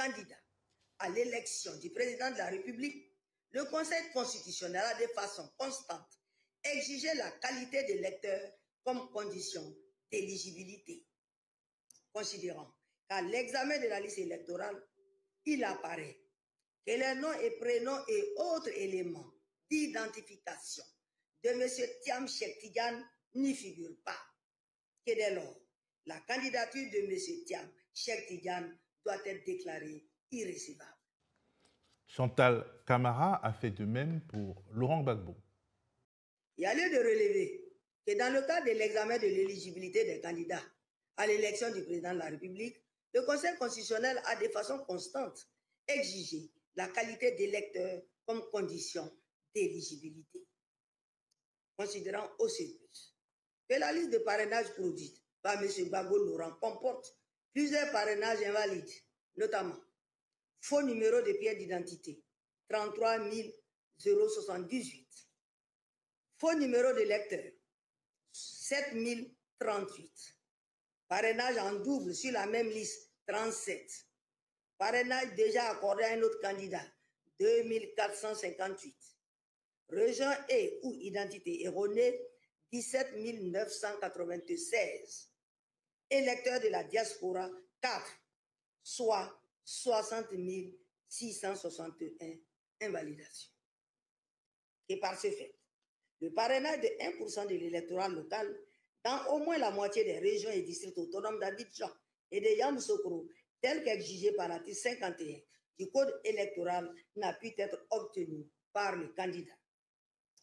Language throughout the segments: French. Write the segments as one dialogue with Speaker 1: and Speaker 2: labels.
Speaker 1: candidat à l'élection du président de la République, le Conseil constitutionnel a de façon constante exigé la qualité d'électeur comme condition d'éligibilité. Considérant qu'à l'examen de la liste électorale, il apparaît que les noms et prénoms et autres éléments d'identification de M. Thiam Cheikh Tidiane n'y figurent pas. Que dès lors, la candidature de M. Thiam Cheikh Tidiane doit être déclarée irrécevable.
Speaker 2: Chantal Camara a fait de même pour Laurent Gbagbo.
Speaker 1: Il y a lieu de relever que dans le cadre de l'examen de l'éligibilité des candidats à l'élection du président de la République, le Conseil constitutionnel a de façon constante exigé la qualité d'électeur comme condition d'éligibilité. Considérant aussi que la liste de parrainage produite par M. Gbagbo Laurent comporte plusieurs parrainages invalides, notamment faux numéro de pièce d'identité 33 078, faux numéro d'électeur 7038, parrainage en double sur la même liste 37, parrainage déjà accordé à un autre candidat 2458, rejoint et ou identité erronée 17 996, électeurs de la diaspora 4, soit 60 661 invalidations. Et par ce fait, le parrainage de 1% de l'électorat local dans au moins la moitié des régions et districts autonomes d'Abidjan et de Yamoussoukro, tel qu'exigé par l'article 51 du Code électoral, n'a pu être obtenu par le candidat.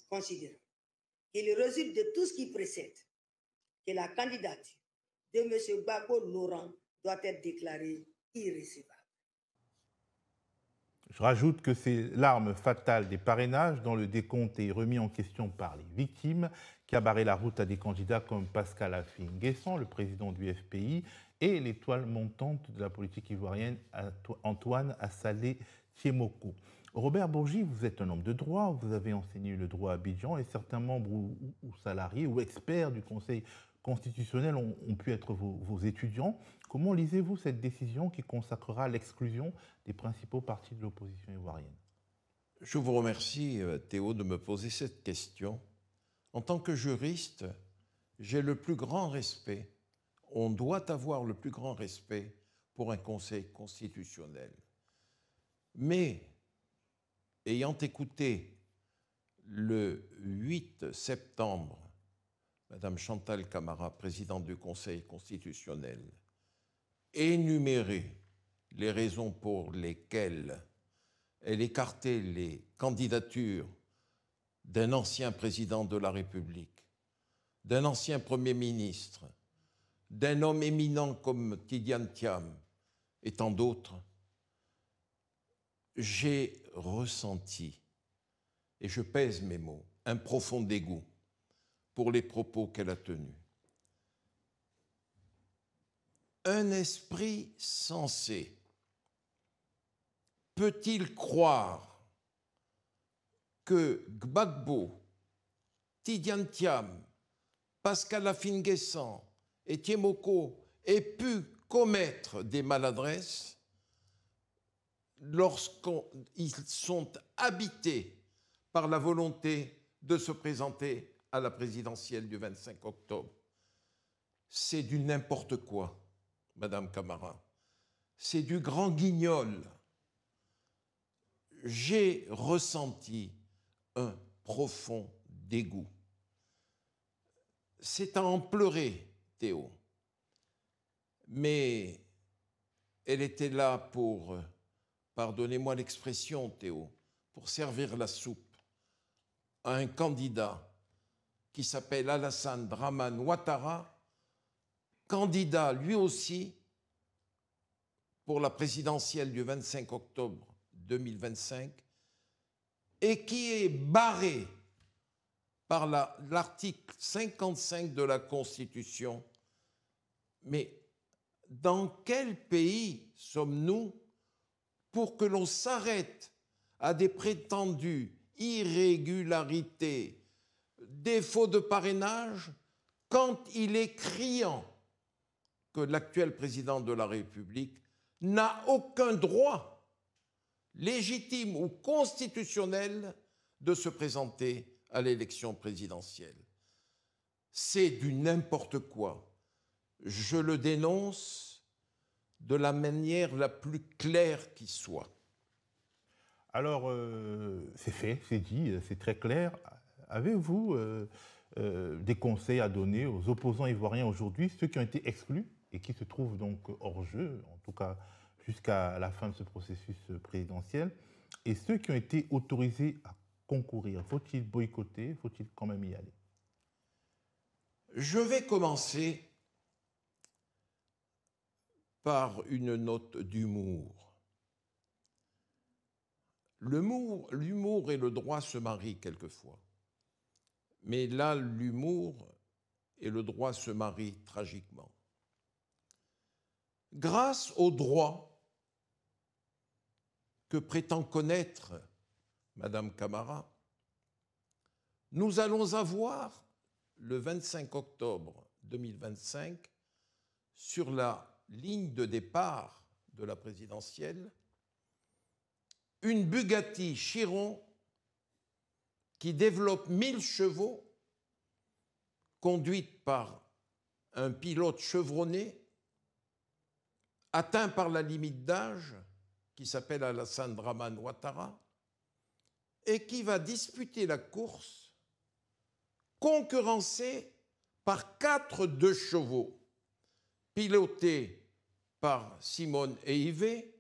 Speaker 1: Considérant qu'il résulte de tout ce qui précède que la candidature de M. Gbagbo Laurent doit être déclarée irrécevable.
Speaker 2: Je rajoute que c'est l'arme fatale des parrainages dont le décompte est remis en question par les victimes qui a barré la route à des candidats comme Pascal Affi-N'Guessan, le président du FPI, et l'étoile montante de la politique ivoirienne Antoine Assalé Thiemoko. Robert Bourgi, vous êtes un homme de droit, vous avez enseigné le droit à Abidjan et certains membres ou salariés ou experts du Conseil constitutionnel ont pu être vos étudiants. Comment lisez-vous cette décision qui consacrera l'exclusion des principaux partis de l'opposition ivoirienne?
Speaker 3: Je vous remercie, Théo, de me poser cette question. En tant que juriste, j'ai le plus grand respect, on doit avoir le plus grand respect pour un Conseil constitutionnel. Mais, ayant écouté le 8 septembre Madame Chantal Camara, présidente du Conseil constitutionnel, énumérer les raisons pour lesquelles elle écartait les candidatures d'un ancien président de la République, d'un ancien Premier ministre, d'un homme éminent comme Tidiane Thiam et tant d'autres, j'ai ressenti, et je pèse mes mots, un profond dégoût pour les propos qu'elle a tenus. Un esprit sensé peut-il croire que Gbagbo, Tidiane Thiam, Pascal Affi-N'Guessan et Thiemoko aient pu commettre des maladresses lorsqu'ils sont habités par la volonté de se présenter à la présidentielle du 25 octobre. C'est du n'importe quoi, Madame Camara. C'est du grand guignol. J'ai ressenti un profond dégoût. C'est à en pleurer, Théo. Mais elle était là pour, pardonnez-moi l'expression, Théo, pour servir la soupe à un candidat qui s'appelle Alassane Dramane Ouattara, candidat lui aussi pour la présidentielle du 25 octobre 2025 et qui est barré par l'article 55 de la Constitution. Mais dans quel pays sommes-nous pour que l'on s'arrête à des prétendues irrégularités, défaut de parrainage, quand il est criant que l'actuel président de la République n'a aucun droit légitime ou constitutionnel de se présenter à l'élection présidentielle. C'est du n'importe quoi. Je le dénonce de la manière la plus claire qui soit.
Speaker 2: Alors, c'est fait, c'est dit, c'est très clair. Avez-vous des conseils à donner aux opposants ivoiriens aujourd'hui, ceux qui ont été exclus et qui se trouvent donc hors jeu, en tout cas jusqu'à la fin de ce processus présidentiel, et ceux qui ont été autorisés à concourir? Faut-il boycotter? Faut-il quand même y aller?
Speaker 3: Je vais commencer par une note d'humour. L'humour et le droit se marient quelquefois. Mais là, l'humour et le droit se marient tragiquement. Grâce au droit que prétend connaître Madame Camara, nous allons avoir, le 25 octobre 2025, sur la ligne de départ de la présidentielle, une Bugatti Chiron qui développe 1000 chevaux, conduite par un pilote chevronné, atteint par la limite d'âge, qui s'appelle Alassane Dramane Ouattara, et qui va disputer la course, concurrencée par 4 2 chevaux, pilotés par Simone Eivé,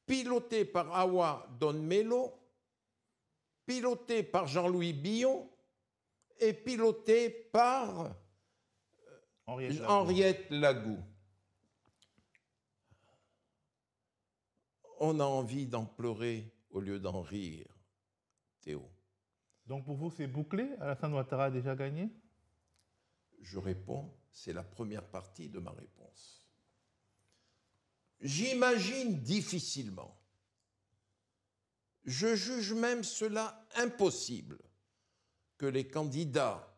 Speaker 3: piloté par Awa Don Melo, piloté par Jean-Louis Billon et piloté par Henriette Lagou. On a envie d'en pleurer au lieu d'en rire, Théo.
Speaker 2: Donc pour vous, c'est bouclé? Alassane Ouattara a déjà gagné?
Speaker 3: Je réponds, c'est la première partie de ma réponse. J'imagine difficilement, je juge même cela impossible, que les candidats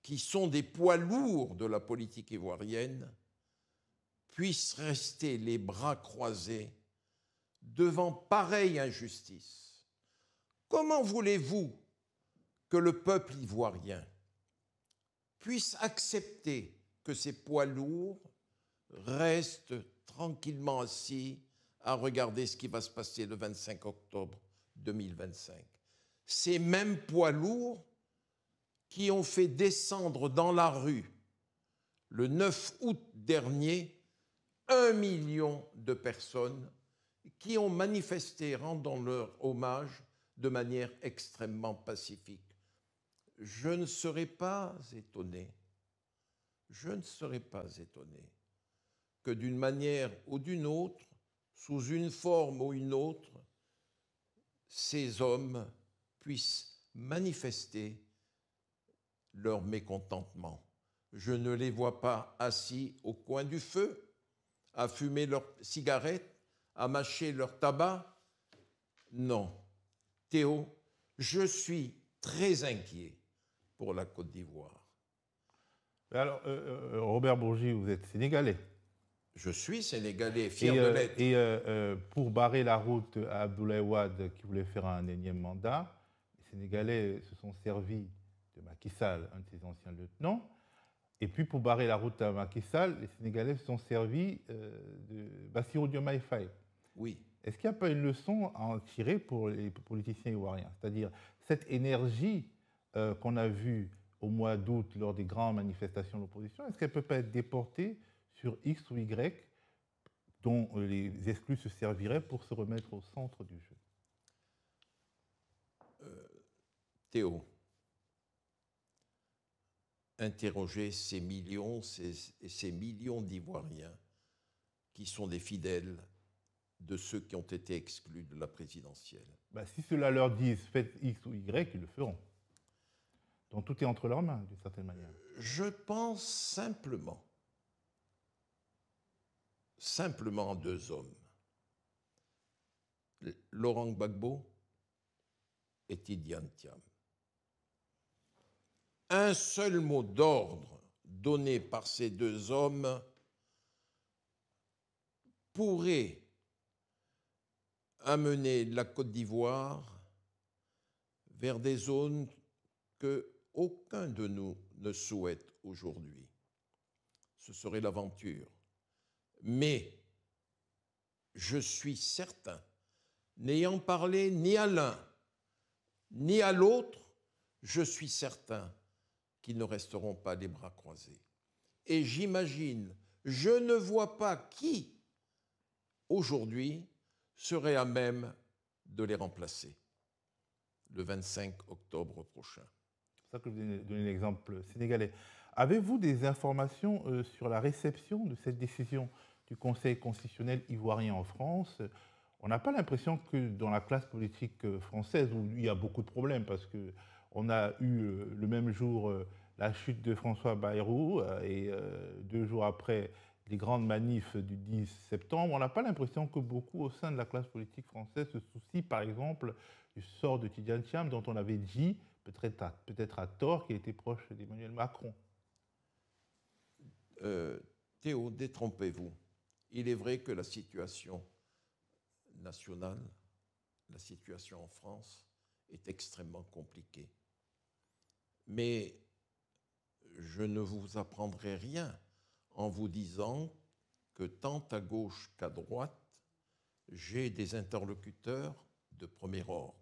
Speaker 3: qui sont des poids lourds de la politique ivoirienne puissent rester les bras croisés devant pareille injustice. Comment voulez-vous que le peuple ivoirien puisse accepter que ces poids lourds restent tranquillement assis à regarder ce qui va se passer le 25 octobre 2025? Ces mêmes poids lourds qui ont fait descendre dans la rue le 9 août dernier 1 million de personnes qui ont manifesté rendant leur hommage de manière extrêmement pacifique. Je ne serais pas étonné, que d'une manière ou d'une autre, sous une forme ou une autre, ces hommes puissent manifester leur mécontentement. Je ne les vois pas assis au coin du feu, à fumer leurs cigarettes, à mâcher leur tabac. Non. Théo, je suis très inquiet pour la Côte d'Ivoire.
Speaker 2: Alors, Robert Bourgi, vous êtes sénégalais.
Speaker 3: Je suis sénégalais, fier de l'être.
Speaker 2: Et pour barrer la route à Abdoulaye Wade, qui voulait faire un énième mandat, les Sénégalais se sont servis de Macky Sall, un de ses anciens lieutenants. Et puis, pour barrer la route à Macky Sall, les Sénégalais se sont servis de Bassirou Diomaye Faye.
Speaker 3: Oui.
Speaker 2: Est-ce qu'il n'y a pas une leçon à en tirer pour les politiciens ivoiriens? C'est-à-dire, cette énergie qu'on a vue au mois d'août lors des grandes manifestations de l'opposition, est-ce qu'elle ne peut pas être déportée sur X ou Y dont les exclus se serviraient pour se remettre au centre du jeu?
Speaker 3: Théo, interroger ces millions d'Ivoiriens qui sont des fidèles de ceux qui ont été exclus de la présidentielle.
Speaker 2: Si cela leur disent faites X ou Y, ils le feront. Donc tout est entre leurs mains, d'une certaine manière.
Speaker 3: Je pense simplement à 2 hommes, Laurent Gbagbo et Tidiane Thiam. Un seul mot d'ordre donné par ces 2 hommes pourrait amener la Côte d'Ivoire vers des zones que aucun de nous ne souhaite aujourd'hui. Ce serait l'aventure. Mais je suis certain, n'ayant parlé ni à l'un ni à l'autre, je suis certain qu'ils ne resteront pas les bras croisés. Et j'imagine, je ne vois pas qui, aujourd'hui, serait à même de les remplacer le 25 octobre prochain.
Speaker 2: C'est pour ça que je vous ai donné l'exemple sénégalais. Avez-vous des informations sur la réception de cette décision du Conseil constitutionnel ivoirien en France? On n'a pas l'impression que dans la classe politique française, où il y a beaucoup de problèmes, parce qu'on a eu le même jour la chute de François Bayrou et 2 jours après les grandes manifs du 10 septembre, on n'a pas l'impression que beaucoup au sein de la classe politique française se soucient, par exemple, du sort de Tidjane Thiam, dont on avait dit, peut-être à tort, qu'il était proche d'Emmanuel Macron.
Speaker 3: Théo, détrompez-vous. Il est vrai que la situation nationale, la situation en France est extrêmement compliquée. Mais je ne vous apprendrai rien en vous disant que tant à gauche qu'à droite, j'ai des interlocuteurs de premier ordre.